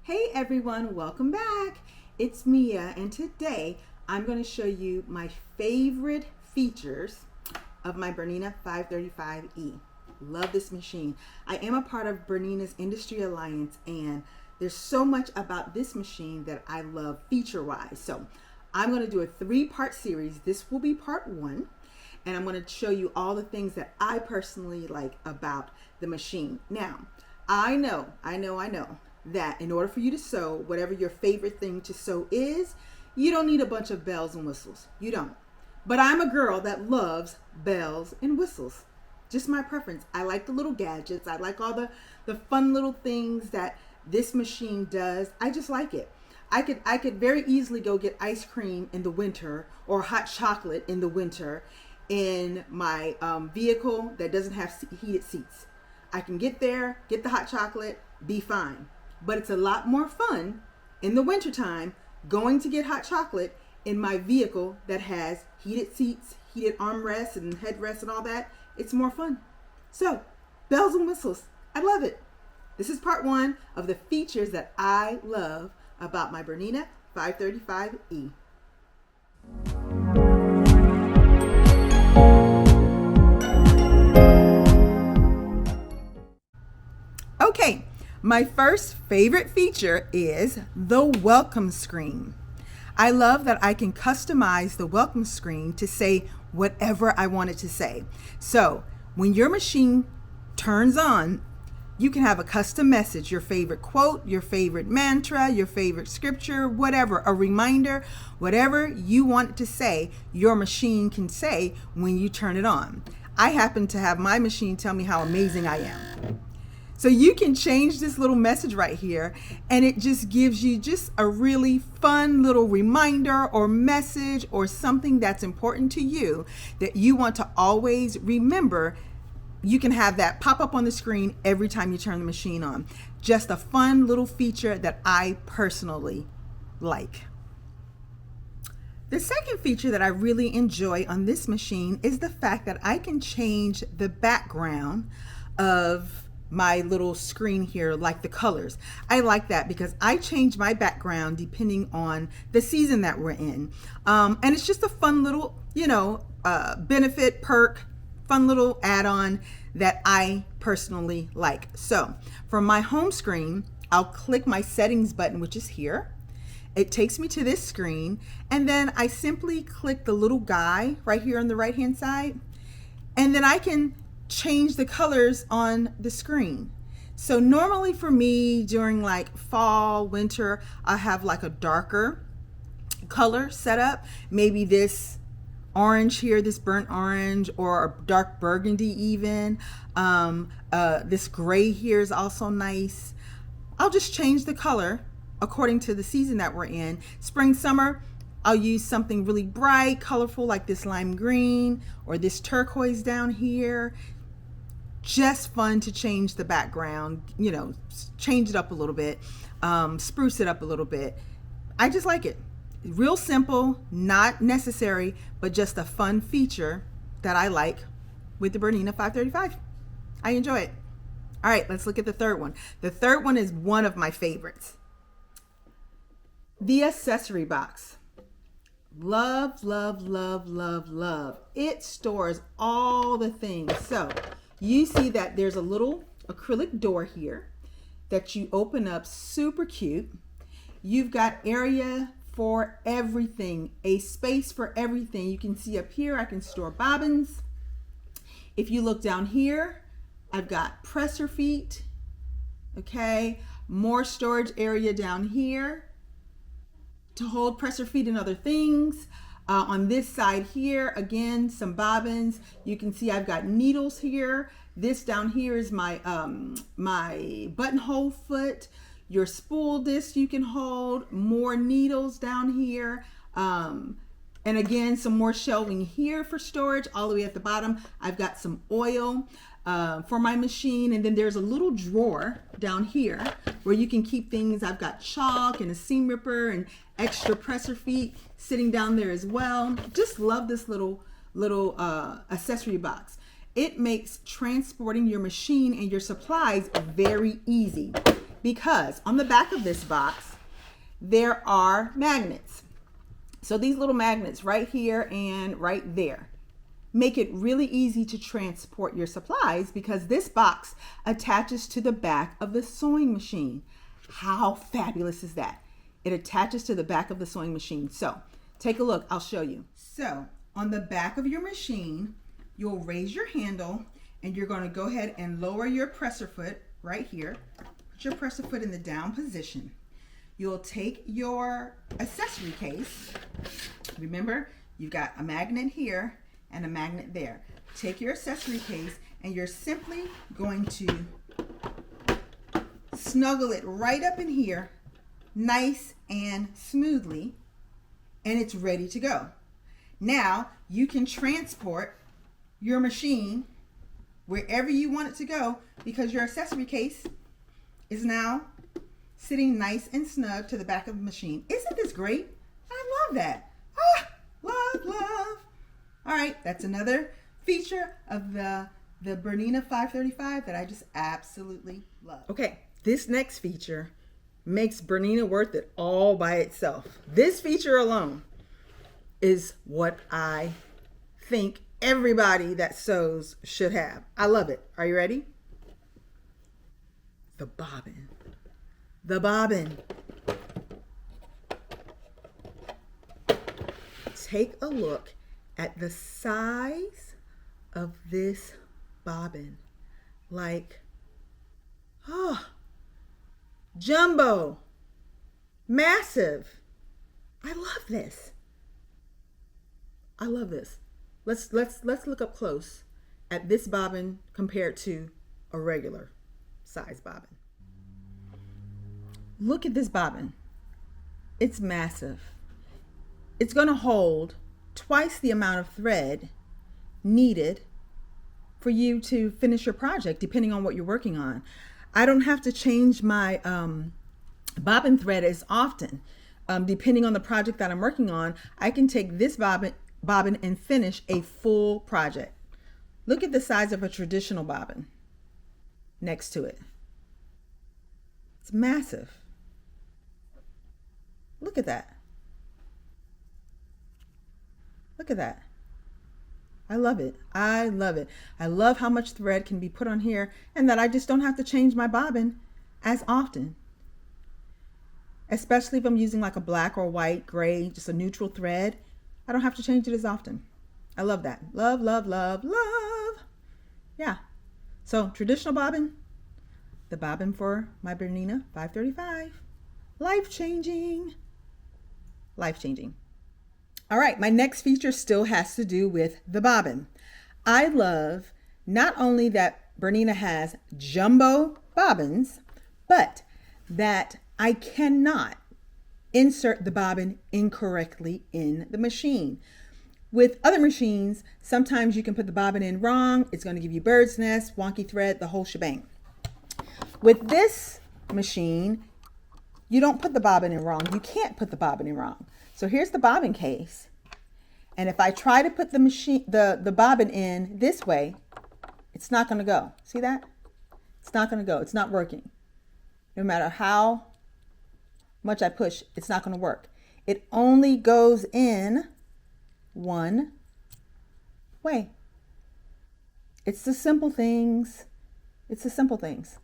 Hey everyone, welcome back. It's Mia, and today I'm going to show you my favorite features of my BERNINA 535E. Love this machine. I am a part of BERNINA's Industry Alliance, and there's so much about this machine that I love feature-wise. So I'm going to do a 3-part series. This will be part 1, and I'm going to show you all the things that I personally like about the machine. Now, I know that in order for you to sew, whatever your favorite thing to sew is, you don't need a bunch of bells and whistles. You don't. But I'm a girl that loves bells and whistles. Just my preference. I like the little gadgets. I like all the fun little things that this machine does. I just like it. I could very easily go get ice cream in the winter or hot chocolate in the winter in my vehicle that doesn't have heated seats. I can get there, get the hot chocolate, be fine. But it's a lot more fun in the wintertime going to get hot chocolate in my vehicle that has heated seats, heated armrests and headrests and all that. It's more fun. So, bells and whistles. I love it. This is part 1 of the features that I love about my BERNINA 535E. Okay. My first favorite feature is the welcome screen. I love that I can customize the welcome screen to say whatever I want it to say. So when your machine turns on, you can have a custom message, your favorite quote, your favorite mantra, your favorite scripture, whatever, a reminder, whatever you want it to say, your machine can say when you turn it on. I happen to have my machine tell me how amazing I am. So you can change this little message right here, and it just gives you just a really fun little reminder or message or something that's important to you that you want to always remember. You can have that pop up on the screen every time you turn the machine on. Just a fun little feature that I personally like. The second feature that I really enjoy on this machine is the fact that I can change the background of my little screen here, like the colors. I like that because I change my background depending on the season that we're in. And it's just a fun little, benefit, perk, fun little add-on that I personally like. So for my home screen, I'll click my settings button, which is here. It takes me to this screen, and then I simply click the little guy right here on the right hand side, and then I can change the colors on the screen. So normally for me during like fall, winter, I have like a darker color set up. Maybe this orange here, this burnt orange, or a dark burgundy even. This gray here is also nice. I'll just change the color according to the season that we're in. Spring, summer, I'll use something really bright, colorful like this lime green or this turquoise down here. Just fun to change the background, change it up a little bit, spruce it up a little bit. I just like it. Real simple, not necessary, but just a fun feature that I like with the BERNINA 535. I enjoy it. All right, let's look at the third one. The third one is one of my favorites. The accessory box. Love, love, love, love, love. It stores all the things. So you see that there's a little acrylic door here that you open up, super cute. You've got area for everything, a space for everything. You can see up here, I can store bobbins. If you look down here, I've got presser feet, okay? More storage area down here to hold presser feet and other things. On this side here, again, some bobbins. You can see I've got needles here. This down here is my my buttonhole foot. Your spool disc you can hold. More needles down here. And again, some more shelving here for storage. All the way at the bottom, I've got some oil for my machine. And then there's a little drawer down here where you can keep things. I've got chalk and a seam ripper and extra presser feet sitting down there as well. Just love this little accessory box. It makes transporting your machine and your supplies very easy. because on the back of this box, there are magnets. So these little magnets right here and right there make it really easy to transport your supplies because this box attaches to the back of the sewing machine. How fabulous is that? It attaches to the back of the sewing machine. So take a look, I'll show you. So on the back of your machine, you'll raise your handle and you're going to go ahead and lower your presser foot right here. Put your presser foot in the down position. You'll take your accessory case. Remember, you've got a magnet here and a magnet there. Take your accessory case and you're simply going to snuggle it right up in here, nice and smoothly, and it's ready to go. Now you can transport your machine wherever you want it to go because your accessory case is now sitting nice and snug to the back of the machine. Isn't this great? I love that. Love, love. All right, that's another feature of the BERNINA 535 that I just absolutely love. Okay, this next feature makes BERNINA worth it all by itself. This feature alone is what I think everybody that sews should have. I love it. Are you ready? The bobbin. The bobbin. Take a look at the size of this bobbin. Like, jumbo, massive. I love this. I love this. Let's look up close at this bobbin compared to a regular size bobbin. Look at this bobbin. It's massive. It's going to hold twice the amount of thread needed for you to finish your project, depending on what you're working on. I don't have to change my bobbin thread as often. Depending on the project that I'm working on, I can take this bobbin and finish a full project. Look at the size of a traditional bobbin next to it. It's massive. Look at that. Look at that. I love it. I love it. I love how much thread can be put on here and that I just don't have to change my bobbin as often. Especially if I'm using like a black or white, gray, just a neutral thread. I don't have to change it as often. I love that. Love, love, love, love. Yeah. So traditional bobbin, the bobbin for my BERNINA 535. Life-changing. Life-changing. All right, my next feature still has to do with the bobbin. I love not only that BERNINA has jumbo bobbins, but that I cannot insert the bobbin incorrectly in the machine. With other machines, sometimes you can put the bobbin in wrong. It's going to give you bird's nest, wonky thread, the whole shebang. With this machine, you don't put the bobbin in wrong. You can't put the bobbin in wrong. So here's the bobbin case. And if I try to put the bobbin in this way, it's not going to go. See that? It's not going to go. It's not working. No matter how much I push, it's not going to work. It only goes in one way. It's the simple things. It's the simple things.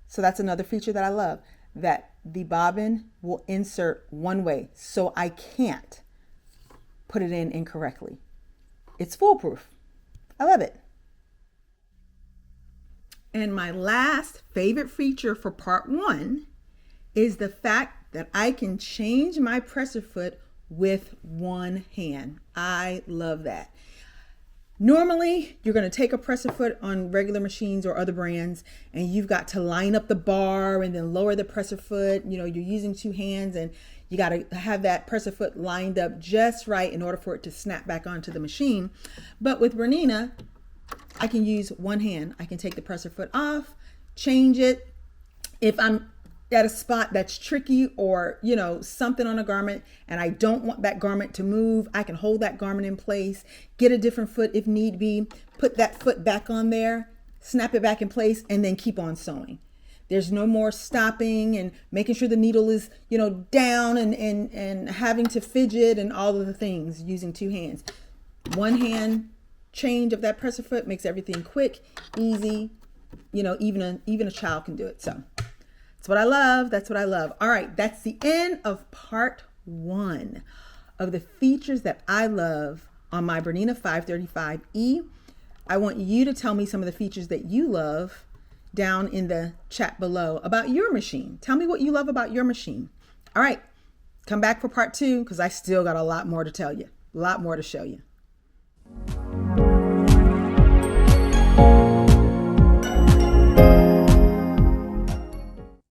So that's another feature that I love, that the bobbin will insert one way, so I can't put it in incorrectly. It's foolproof. I love it. And my last favorite feature for part 1 is the fact that I can change my presser foot with one hand. I love that. Normally, you're going to take a presser foot on regular machines or other brands, and you've got to line up the bar and then lower the presser foot. You know, you're using two hands, and you got to have that presser foot lined up just right in order for it to snap back onto the machine. But with BERNINA, I can use one hand. I can take the presser foot off, change it. If I'm at a spot that's tricky or, you know, something on a garment and I don't want that garment to move, I can hold that garment in place, get a different foot if need be, put that foot back on there, snap it back in place, and then keep on sewing. There's no more stopping and making sure the needle is, down and having to fidget and all of the things using two hands. One hand change of that presser foot makes everything quick, easy. Even a child can do it. So that's what I love. That's what I love. All right, that's the end of part 1 of the features that I love on my Bernina 535E. I want you to tell me some of the features that you love down in the chat below about your machine. Tell me what you love about your machine. All right, come back for part 2 because I still got a lot more to tell you, a lot more to show you.